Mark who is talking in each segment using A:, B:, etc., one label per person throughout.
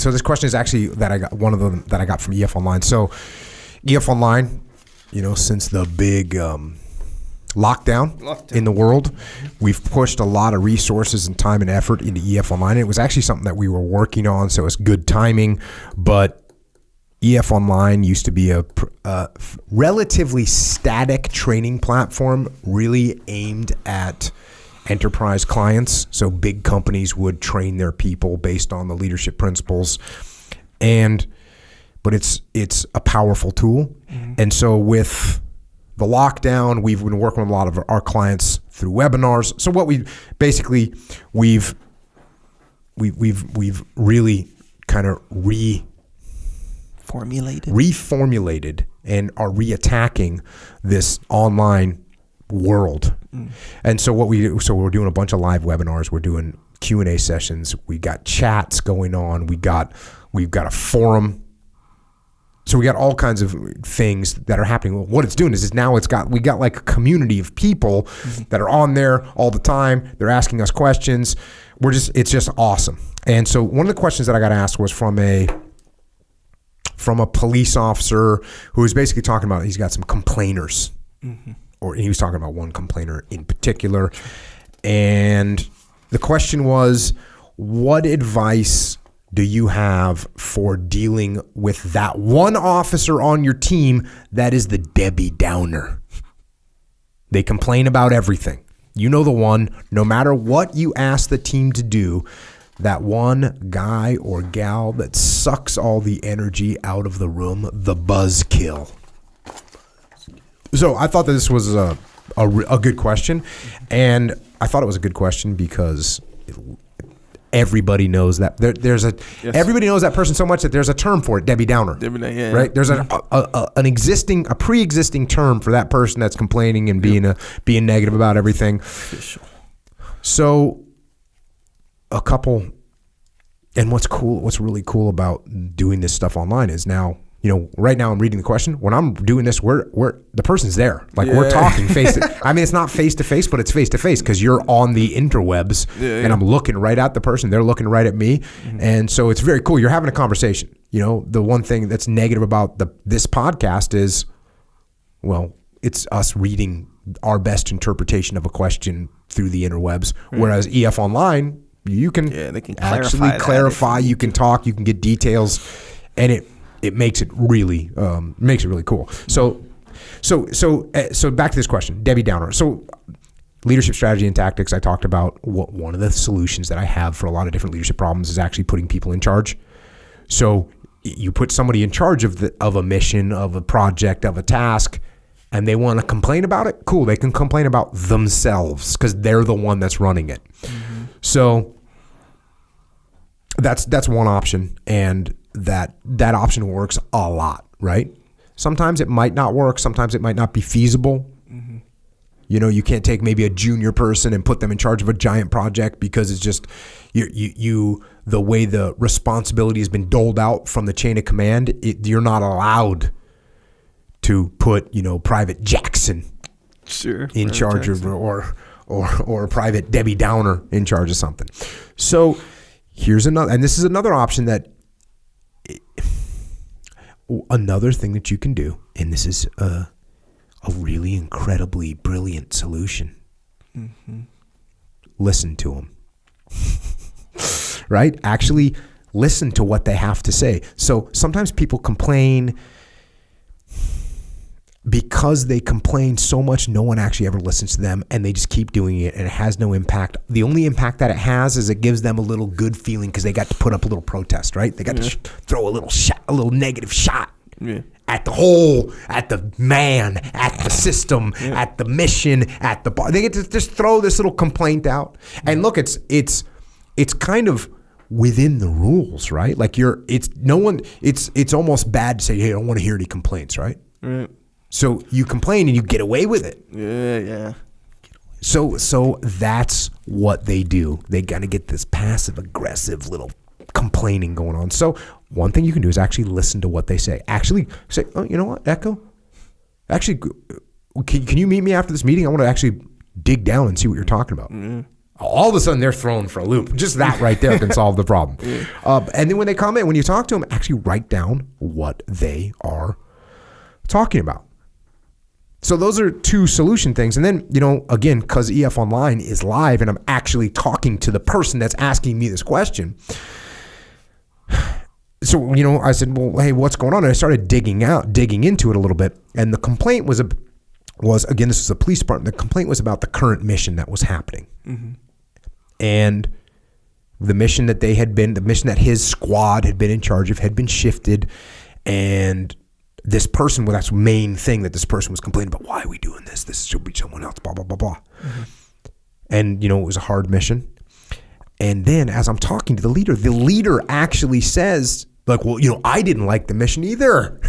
A: So this question is actually one of them that I got from EF Online. So EF Online, since the big lockdown in the world, we've pushed a lot of resources and time and effort into EF Online. It was actually something that we were working on, so it's good timing. But EF Online used to be a relatively static training platform, really aimed at enterprise clients. So big companies would train their people based on the leadership principles, but it's a powerful tool. And so with the lockdown, we've been working with a lot of our clients through webinars. So what we've really kind of reformulated and are reattacking this online world. And so we're doing a bunch of live webinars. We're doing Q&A sessions. We got chats going on. We've got a forum. So we got all kinds of things that are happening. Well, what it's doing is now we got like a community of people that are on there all the time. They're asking us questions. It's just awesome. And so one of the questions that I got asked was from a police officer who was basically talking about, he's got some complainers, or he was talking about one complainer in particular. And the question was, what advice do you have for dealing with that one officer on your team that is the Debbie Downer? They complain about everything. You know the one, no matter what you ask the team to do, that one guy or gal that sucks all the energy out of the room, the buzzkill. So I thought that this was a good question, and I thought it was a good question because everybody knows that everybody knows that person so much that there's a term for it, Debbie Downer. Right? There's a pre-existing term for that person that's complaining and being negative about everything. So and what's really cool about doing this stuff online is now, right now I'm reading the question. When I'm doing this, we're the person's there. Like we're talking face to, I mean, it's not face to face, but it's face to face because you're on the interwebs and I'm looking right at the person. They're looking right at me. And so it's very cool. You're having a conversation. The one thing that's negative about this podcast is, well, it's us reading our best interpretation of a question through the interwebs. Whereas EF Online, you can, they can actually clarify. You can talk. You can get details, and it makes it really cool. So back to this question, Debbie Downer. So leadership strategy and tactics. I talked about one of the solutions that I have for a lot of different leadership problems is actually putting people in charge. So you put somebody in charge of a mission, of a project, of a task, and they want to complain about it. Cool, they can complain about themselves because they're the one that's running it. So that's one option, and that option works a lot, right? Sometimes it might not work. Sometimes it might not be feasible. You can't take maybe a junior person and put them in charge of a giant project because it's just the way the responsibility has been doled out from the chain of command. You're not allowed to put Private Jackson in charge of or Private Debbie Downer in charge of something. So here's this is another option another thing that you can do, and this is a really incredibly brilliant solution. Listen to them. Right? Actually listen to what they have to say. So sometimes people complain because they complain so much, no one actually ever listens to them, and they just keep doing it, and it has no impact. The only impact that it has is it gives them a little good feeling because they got to put up a little protest, right? They got to throw a little negative shot at the man, at the system, at the mission, at the bar. They get to just throw this little complaint out. And look, it's kind of within the rules, right? Like it's almost bad to say, hey, I don't want to hear any complaints, right? Right. So you complain and you get away with it. Yeah. So that's what they do. They got to get this passive aggressive little complaining going on. So one thing you can do is actually listen to what they say. Actually say, oh, you know what, Echo? Actually, can you meet me after this meeting? I want to actually dig down and see what you're talking about. All of a sudden, they're thrown for a loop. Just that right there can solve the problem. And then when they comment, when you talk to them, actually write down what they are talking about. So those are 2 solution things. And then, again, because EF Online is live and I'm actually talking to the person that's asking me this question. So, I said, well, hey, what's going on? And I started digging into it a little bit. And the complaint was again, this was a police department. The complaint was about the current mission that was happening. And the mission that the mission that his squad had been in charge of had been shifted. And this person, well, that's the main thing that this person was complaining about. Why are we doing this? This should be someone else, blah, blah, blah, blah. And, it was a hard mission. And then as I'm talking to the leader actually says, like, well, I didn't like the mission either.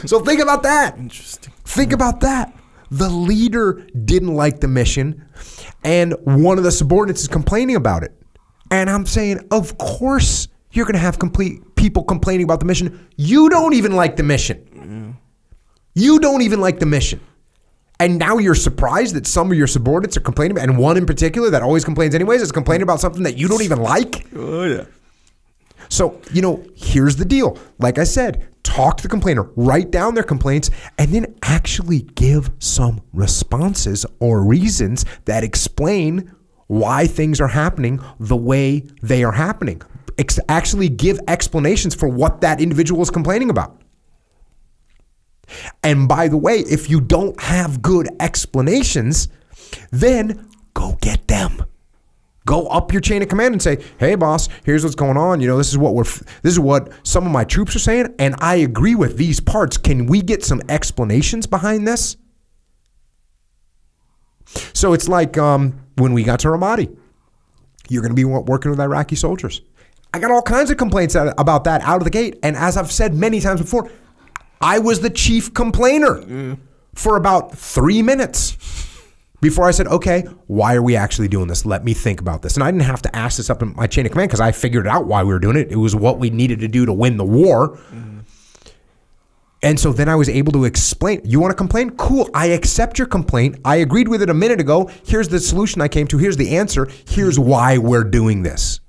A: So think about that.
B: Interesting.
A: Think about that. The leader didn't like the mission, and one of the subordinates is complaining about it. And I'm saying, of course you're going to have people complaining about the mission. You don't even like the mission. You don't even like the mission. And now you're surprised that some of your subordinates are complaining about, and one in particular that always complains anyways is complaining about something that you don't even like.
B: Oh, yeah.
A: So, here's the deal. Like I said, talk to the complainer, write down their complaints, and then actually give some responses or reasons that explain why things are happening the way they are happening. Actually give explanations for what that individual is complaining about. And by the way, if you don't have good explanations, then go get them. Go up your chain of command and say, hey boss, here's what's going on. This is what some of my troops are saying, and I agree with these parts. Can we get some explanations behind this? So it's like when we got to Ramadi, you're going to be working with Iraqi soldiers. I got all kinds of complaints about that out of the gate. And as I've said many times before, I was the chief complainer for about 3 minutes before I said, okay, why are we actually doing this? Let me think about this. And I didn't have to ask this up in my chain of command because I figured out why we were doing it. It was what we needed to do to win the war. And so then I was able to explain, you want to complain? Cool, I accept your complaint. I agreed with it a minute ago. Here's the solution I came to. Here's the answer. Here's why we're doing this.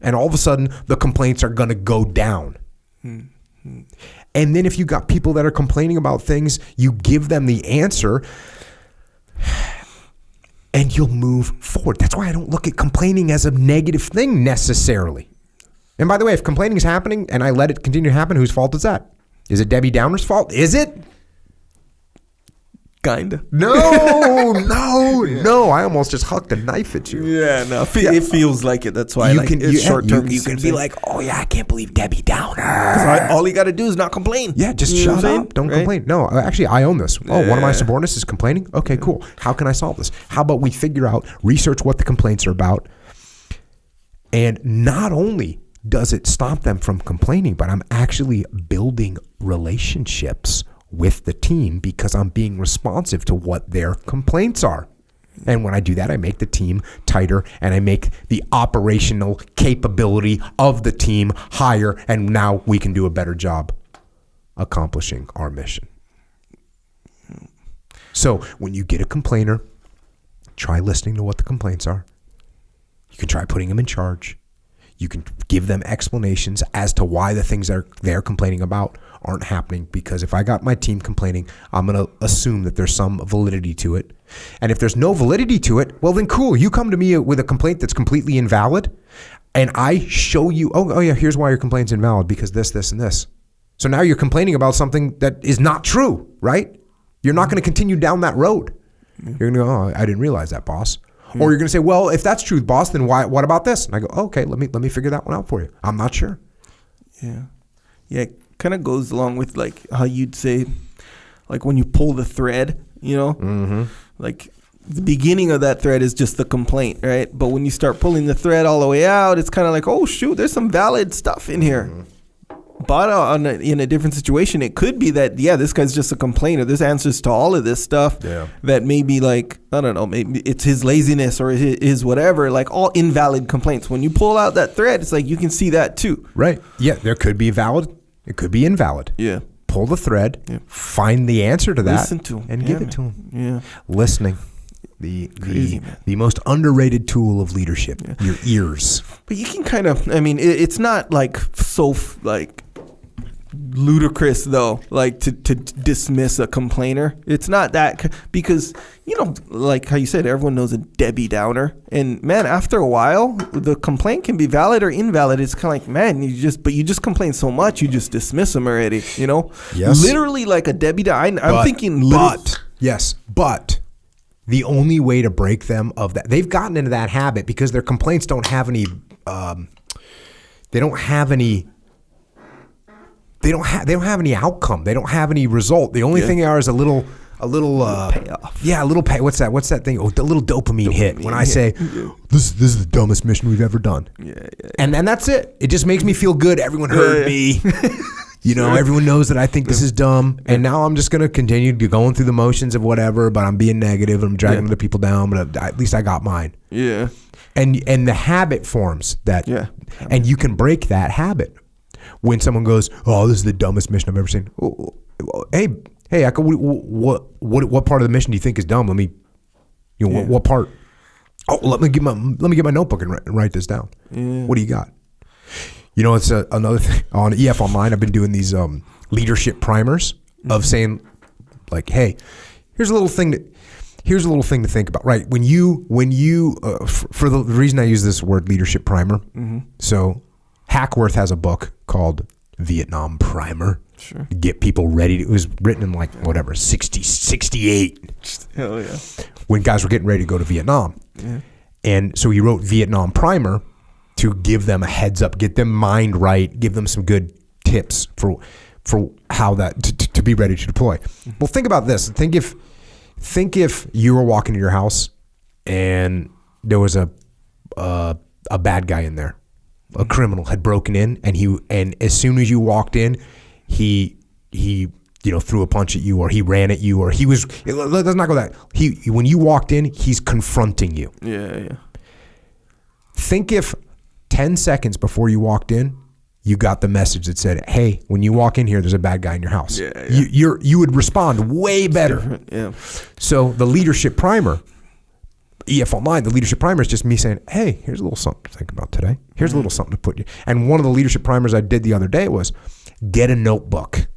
A: And all of a sudden, the complaints are going to go down. And then if you got people that are complaining about things, you give them the answer and you'll move forward. That's why I don't look at complaining as a negative thing necessarily. And by the way, if complaining is happening and I let it continue to happen, whose fault is that? Is it Debbie Downer's fault? Is it?
B: Kinda.
A: No. I almost just hucked a knife at you.
B: Yeah, no. It feels like it. That's why it's short term.
A: You can be like, oh yeah, I can't believe Debbie Downer.
B: All you got to do is not complain.
A: Yeah, just shut up. Don't complain. No, actually, I own this. Oh, one of my subordinates is complaining? Okay, cool. How can I solve this? How about we figure out, research what the complaints are about, and not only does it stop them from complaining, but I'm actually building relationships with the team because I'm being responsive to what their complaints are. And when I do that, I make the team tighter and I make the operational capability of the team higher. And now we can do a better job accomplishing our mission. So when you get a complainer, try listening to what the complaints are. You can try putting them in charge. You can give them explanations as to why the things that they're complaining about aren't happening. Because if I got my team complaining, I'm going to assume that there's some validity to it. And if there's no validity to it, well then cool. You come to me with a complaint that's completely invalid and I show you, oh yeah, here's why your complaint's invalid because this, and this. So now you're complaining about something that is not true, right? You're not going to continue down that road. You're going to go, oh, I didn't realize that, boss. Or you're going to say, well, if that's true, boss, then what about this? And I go, okay, let me figure that one out for you. I'm not sure.
B: Yeah. It kind of goes along with like how you'd say, like when you pull the thread, like the beginning of that thread is just the complaint, right? But when you start pulling the thread all the way out, it's kind of like, oh shoot, there's some valid stuff in here. But in a different situation, it could be that, yeah, this guy's just a complainer. There's answers to all of this stuff that maybe like, I don't know, maybe it's his laziness or his whatever, like all invalid complaints. When you pull out that thread, it's like you can see that too.
A: Right. Yeah, there could be valid. It could be invalid.
B: Yeah.
A: Pull the thread, find the answer to that,
B: listen to him.
A: and give it to him.
B: Yeah.
A: Listening. The most underrated tool of leadership, your ears.
B: But you can kind of, I mean, it's not like so like ludicrous though, like to dismiss a complainer. It's not that, because you know, like how you said, everyone knows a Debbie Downer, and man, after a while the complaint can be valid or invalid. It's kind of like, man, you just complain so much, you just dismiss them already, you know.
A: Yes.
B: Literally like a Debbie Downer. I'm thinking
A: but the only way to break them of that, they've gotten into that habit because their complaints don't have any they don't have any outcome. They don't have any result. The only thing they are is a little payoff. Yeah, a little pay. What's that thing? Oh, the little dopamine hit when I say, this is the dumbest mission we've ever done. Yeah. And that's it. It just makes me feel good. Everyone heard me. You know, everyone knows that I think this is dumb, and now I'm just going to continue going through the motions of whatever, but I'm being negative, I'm dragging other people down, but at least I got mine. Yeah. And the habit forms that, and you can break that habit. When someone goes, oh, this is the dumbest mission I've ever seen. Oh, hey, what part of the mission do you think is dumb? Let me, what part? Oh, let me get my notebook and write this down. Yeah. What do you got? You know, it's another thing on EF Online. I've been doing these leadership primers of saying, like, hey, here's a little thing to think about. Right? When you for the reason I use this word leadership primer. So Hackworth has a book called Vietnam Primer. Sure. To get people ready. It was written in like 68. Hell yeah. When guys were getting ready to go to Vietnam. Yeah. And so he wrote Vietnam Primer to give them a heads up, get them mind right, give them some good tips for how that to be ready to deploy. Well, think about this. Think if you were walking to your house and there was a bad guy in there. A criminal had broken in, and as soon as you walked in, he threw a punch at you, or he ran at you, or he was. Let's not go that. When you walked in, he's confronting you. Yeah. Think if 10 seconds before you walked in, you got the message that said, "Hey, when you walk in here, there's a bad guy in your house." Yeah. You would respond way better. Yeah. So the leadership primer. EF Online, the leadership primer is just me saying, hey, here's a little something to think about today. Here's a little something to put you. And one of the leadership primers I did the other day was get a notebook.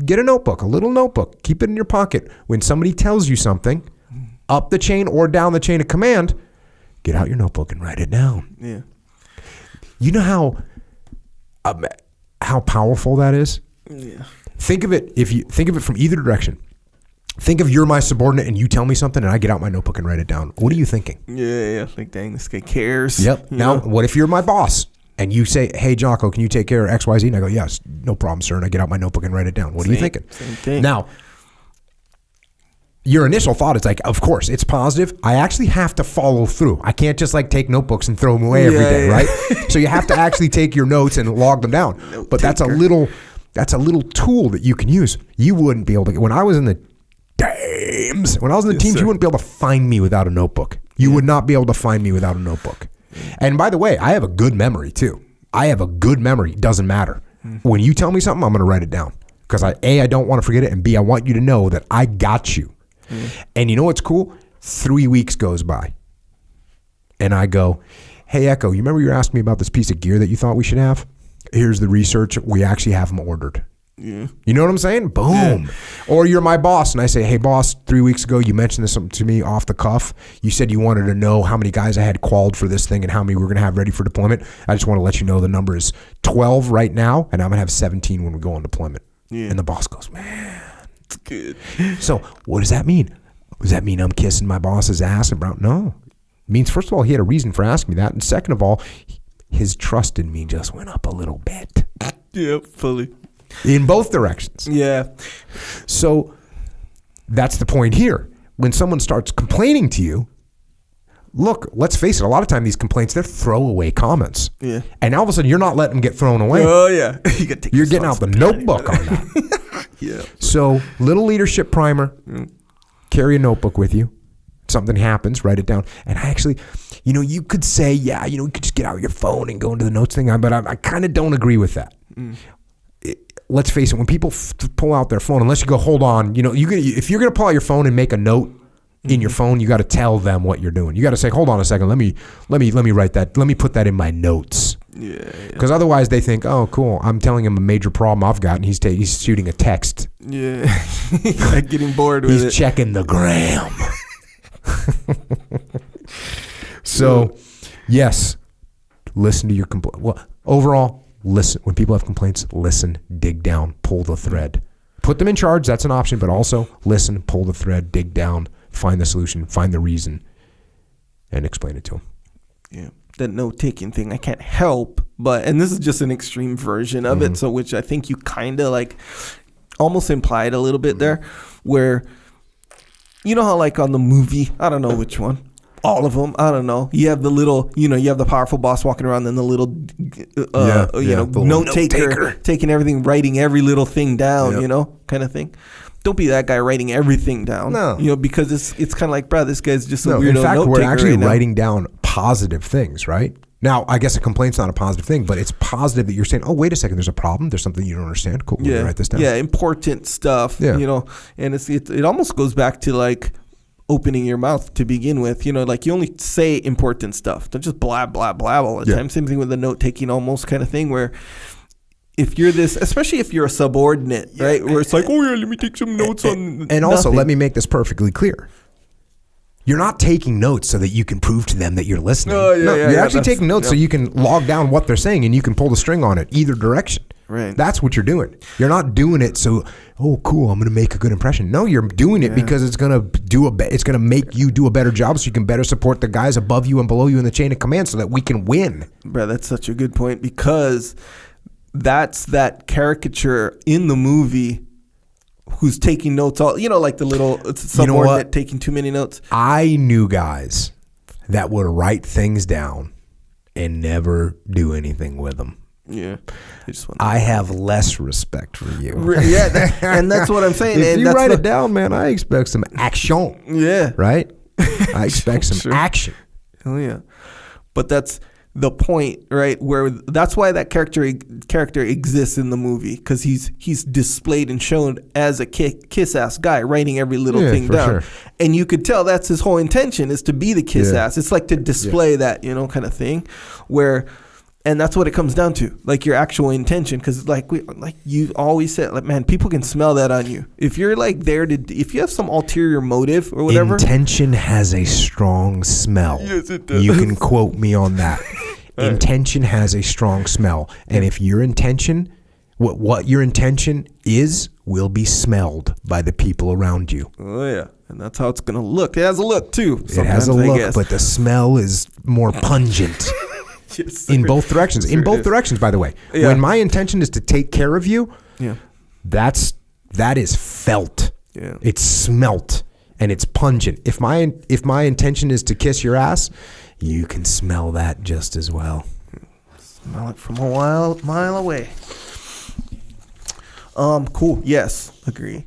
A: Get a notebook, a little notebook. Keep it in your pocket. When somebody tells you something, up the chain or down the chain of command, get out your notebook and write it down. Yeah. You know how powerful that is? Yeah. Think of it from either direction. Think of you're my subordinate and you tell me something and I get out my notebook and write it down. What are you thinking? Yeah. Like, dang, this guy cares. Yep. Now, what if you're my boss and you say, hey, Jocko, can you take care of X, Y, Z? And I go, yes, no problem, sir. And I get out my notebook and write it down. What are you thinking? Same thing. Now, your initial thought is like, of course, it's positive. I actually have to follow through. I can't just like take notebooks and throw them away every day, right? So you have to actually take your notes and log them down. But that's a little tool that you can use. You wouldn't be able to, when I was in the teams, you wouldn't be able to find me without a notebook. You would not be able to find me without a notebook. And by the way, I have a good memory too. I have a good memory. Doesn't matter. When you tell me something, I'm going to write it down. Because I don't want to forget it. And B, I want you to know that I got you. And you know what's cool? 3 weeks goes by. And I go, hey, Echo, you remember you were asking me about this piece of gear that you thought we should have? Here's the research. We actually have them ordered. Yeah. You know what I'm saying? Boom. Yeah. Or you're my boss and I say, hey boss, 3 weeks ago you mentioned this to me off the cuff. You said you wanted to know how many guys I had qualified for this thing and how many we're going to have ready for deployment. I just want to let you know the number is 12 right now and I'm going to have 17 when we go on deployment. Yeah. And the boss goes, man, it's good. So what does that mean? Does that mean I'm kissing my boss's ass? No. It means, first of all, he had a reason for asking me that. And second of all, his trust in me just went up a little bit. Yeah, fully. In both directions. Yeah. So that's the point here. When someone starts complaining to you, look, let's face it, a lot of time these complaints, they're throwaway comments. Yeah. And all of a sudden you're not letting them get thrown away. Oh, yeah. You're getting out the notebook on that. Yeah. So little leadership primer, carry a notebook with you. Something happens, write it down. And I actually, you could say, you could just get out your phone and go into the notes thing, but I kind of don't agree with that. Let's face it, when people pull out their phone, unless you go, hold on, if you're going to pull out your phone and make a note, in your phone. You got to tell them what you're doing. You got to say, hold on a second. Let me write that. Let me put that in my notes.
B: Yeah.
A: Because otherwise they think, oh, cool. I'm telling him a major problem I've got, and he's shooting a text.
B: Yeah. Getting bored with it.
A: He's checking the gram. So, yes, listen to your complaint. Well, overall, listen. When people have complaints, listen, dig down, pull the thread. Put them in charge. That's an option. But also listen, pull the thread, dig down, find the solution, find the reason, and explain it to them.
B: Yeah. That note-taking thing, I can't help but, and this is just an extreme version of it, so which I think you kind of like almost implied a little bit there, where, you know how like on the movie, I don't know which one, all of them, I don't know, you have the little, you have the powerful boss walking around, and the little, note-taker taking everything, writing every little thing down, kind of thing. Don't be that guy writing everything down. No. Because it's kind of like, bro, this guy's just a weirdo.
A: In fact,
B: note-taker
A: we're actually
B: right
A: writing down positive things, right? Now, I guess a complaint's not a positive thing, but it's positive that you're saying, oh, wait a second, there's a problem. There's something you don't understand. Cool.
B: Yeah.
A: Write this down.
B: Yeah, important stuff, and it almost goes back to like opening your mouth to begin with, like you only say important stuff. Don't just blah, blah, blah all the time. Same thing with the note-taking almost kind of thing where if you're this, especially if you're a subordinate, right? Where it's like, oh yeah, let me take some notes on.
A: And also, let me make this perfectly clear. You're not taking notes so that you can prove to them that you're listening. You're actually taking notes so you can log down what they're saying and you can pull the string on it either direction.
B: Right.
A: That's what you're doing. You're not doing it so, oh, cool, I'm going to make a good impression. No, you're doing it because it's going to make you do a better job so you can better support the guys above you and below you in the chain of command so that we can win.
B: Bro, that's such a good point, because that's that caricature in the movie who's taking notes all, like the little subordinate taking too many notes.
A: I knew guys that would write things down and never do anything with them.
B: Yeah.
A: I have less respect for you.
B: Yeah, and that's what I'm saying.
A: If
B: and
A: you write it down, man, I expect some action.
B: Yeah.
A: Right? I expect some action.
B: Oh, yeah. But that's the point, right? Where that's why that character exists in the movie, because he's displayed and shown as a kiss-ass guy, writing every little thing down. Sure. And you could tell that's his whole intention, is to be the kiss-ass. It's like to display that, kind of thing, and that's what it comes down to, like your actual intention. Because like you always said, like, man, people can smell that on you. If you're like if you have some ulterior motive or whatever.
A: Intention has a strong smell.
B: Yes, it does.
A: You can quote me on that. Intention has a strong smell. And if your intention, what your intention is, will be smelled by the people around you.
B: Oh, yeah. And that's how it's going to look. It has a look, too.
A: It has a look, but the smell is more pungent.
B: Yes,
A: in both directions. In both directions, by the way. Yeah. When my intention is to take care of you, that is felt.
B: Yeah.
A: It's smelt, and it's pungent. If my intention is to kiss your ass, you can smell that just as well.
B: Smell it from a mile away. Cool. Yes, agree.